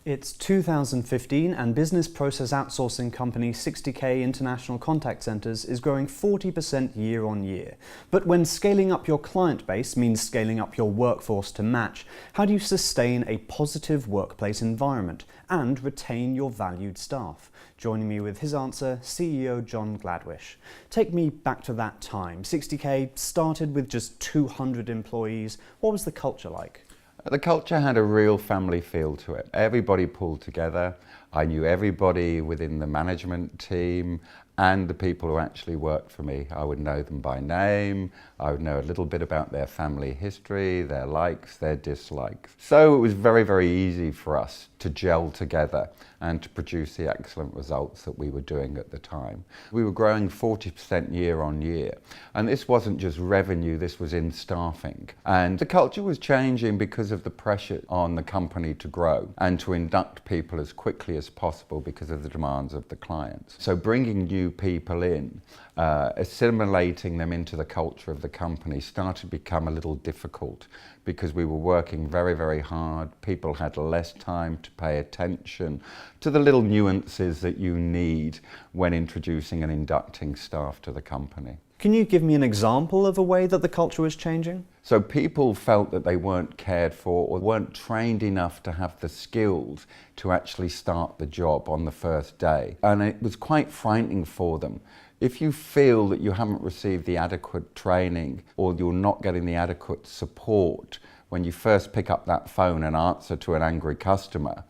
It's 2015 and business process outsourcing company 60K International Contact Centers is growing 40% year on year. But when scaling up your client base means scaling up your workforce to match, how do you sustain a positive workplace environment and retain your valued staff? Joining me with his answer, CEO John Gladwish. Take me back to that time. 60K started with just 200 employees. What was the culture like? The culture had a real family feel to it. Everybody pulled together. I knew everybody within the management team and the people who actually worked for me. I would know them by name. I would know a little bit about their family history, their likes, their dislikes. So it was very, very easy for us to gel together and to produce the excellent results that we were doing at the time. We were growing 40% year on year. And this wasn't just revenue, this was in staffing. And the culture was changing because of the pressure on the company to grow and to induct people as quickly as possible because of the demands of the clients. So bringing new people in, assimilating them into the culture of the company started to become a little difficult because we were working very, very hard. People had less time to pay attention to the little nuances that you need when introducing and inducting staff to the company. Can you give me an example of a way that the culture was changing? So people felt that they weren't cared for or weren't trained enough to have the skills to actually start the job on the first day. And it was quite frightening for them. If you feel that you haven't received the adequate training or you're not getting the adequate support when you first pick up that phone and answer to an angry customer,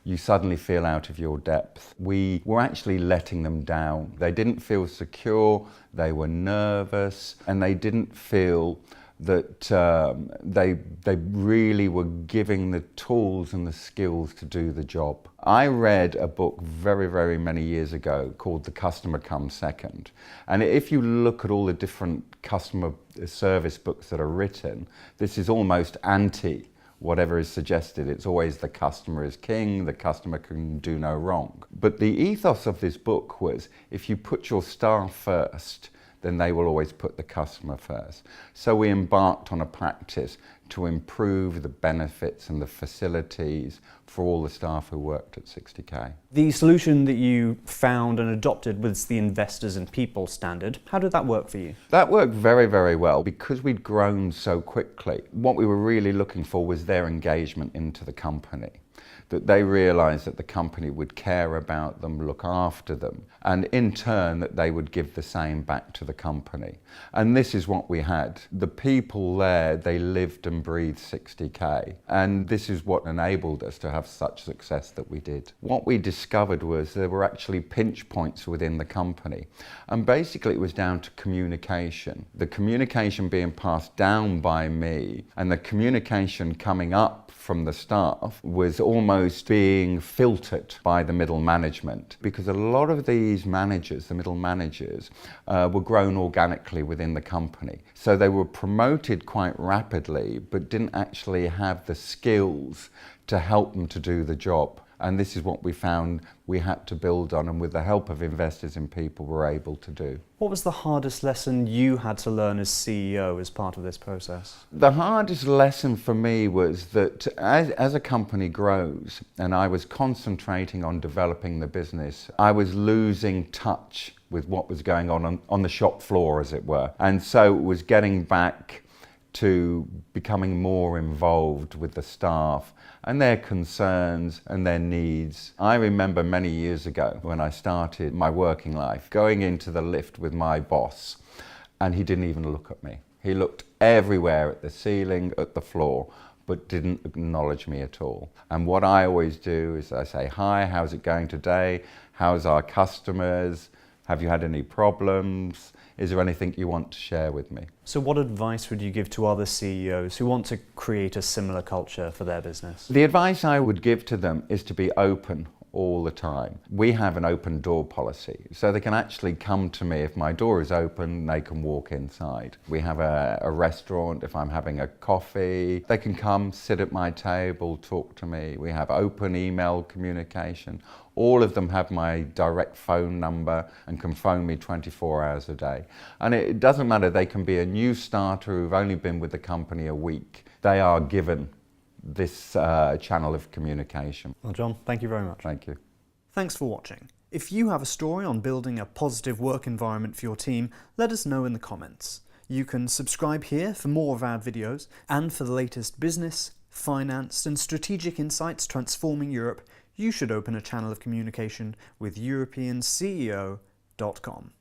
you suddenly feel out of your depth. We were actually letting them down. They didn't feel secure, they were nervous, and they didn't feel that they really were giving the tools and the skills to do the job. I read a book very, very many years ago called The Customer Comes Second. And if you look at all the different customer service books that are written, this is almost anti whatever is suggested. It's always the customer is king, the customer can do no wrong. But the ethos of this book was if you put your staff first, then they will always put the customer first. So we embarked on a practice to improve the benefits and the facilities for all the staff who worked at 60K. The solution that you found and adopted was the investors and people standard. How did that work for you? That worked very, very well because we'd grown so quickly. What we were really looking for was their engagement into the company. That they realised that the company would care about them, look after them, and in turn that they would give the same back to the company. And this is what we had. The people there, they lived and breathed 60K, and this is what enabled us to have such success that we did. What we discovered was there were actually pinch points within the company, and basically it was down to communication. The communication being passed down by me and the communication coming up from the staff was almost being filtered by the middle management because a lot of these managers, the middle managers, were grown organically within the company. So they were promoted quite rapidly but didn't actually have the skills to help them to do the job. And this is what we found we had to build on, and with the help of investors and people were able to do. What was the hardest lesson you had to learn as CEO as part of this process? The hardest lesson for me was that as a company grows, and I was concentrating on developing the business, I was losing touch with what was going on the shop floor, as it were. And so it was getting back to becoming more involved with the staff and their concerns and their needs. I remember many years ago when I started my working life, going into the lift with my boss, and he didn't even look at me. He looked everywhere at the ceiling, at the floor, but didn't acknowledge me at all. And what I always do is I say, hi, how's it going today? How's our customers? Have you had any problems? Is there anything you want to share with me? So what advice would you give to other CEOs who want to create a similar culture for their business? The advice I would give to them is to be open all the time. We have an open door policy, so they can actually come to me. If my door is open, they can walk inside. We have a restaurant. If I'm having a coffee, they can come, sit at my table, talk to me. We have open email communication. All of them have my direct phone number and can phone me 24 hours a day. And it doesn't matter, they can be a new starter who've only been with the company a week. They are given this channel of communication. Well, John, thank you very much. Thank you. Thanks for watching. If you have a story on building a positive work environment for your team, let us know in the comments. You can subscribe here for more of our videos, and for the latest business, finance and strategic insights transforming Europe, you should open a channel of communication with EuropeanCEO.com.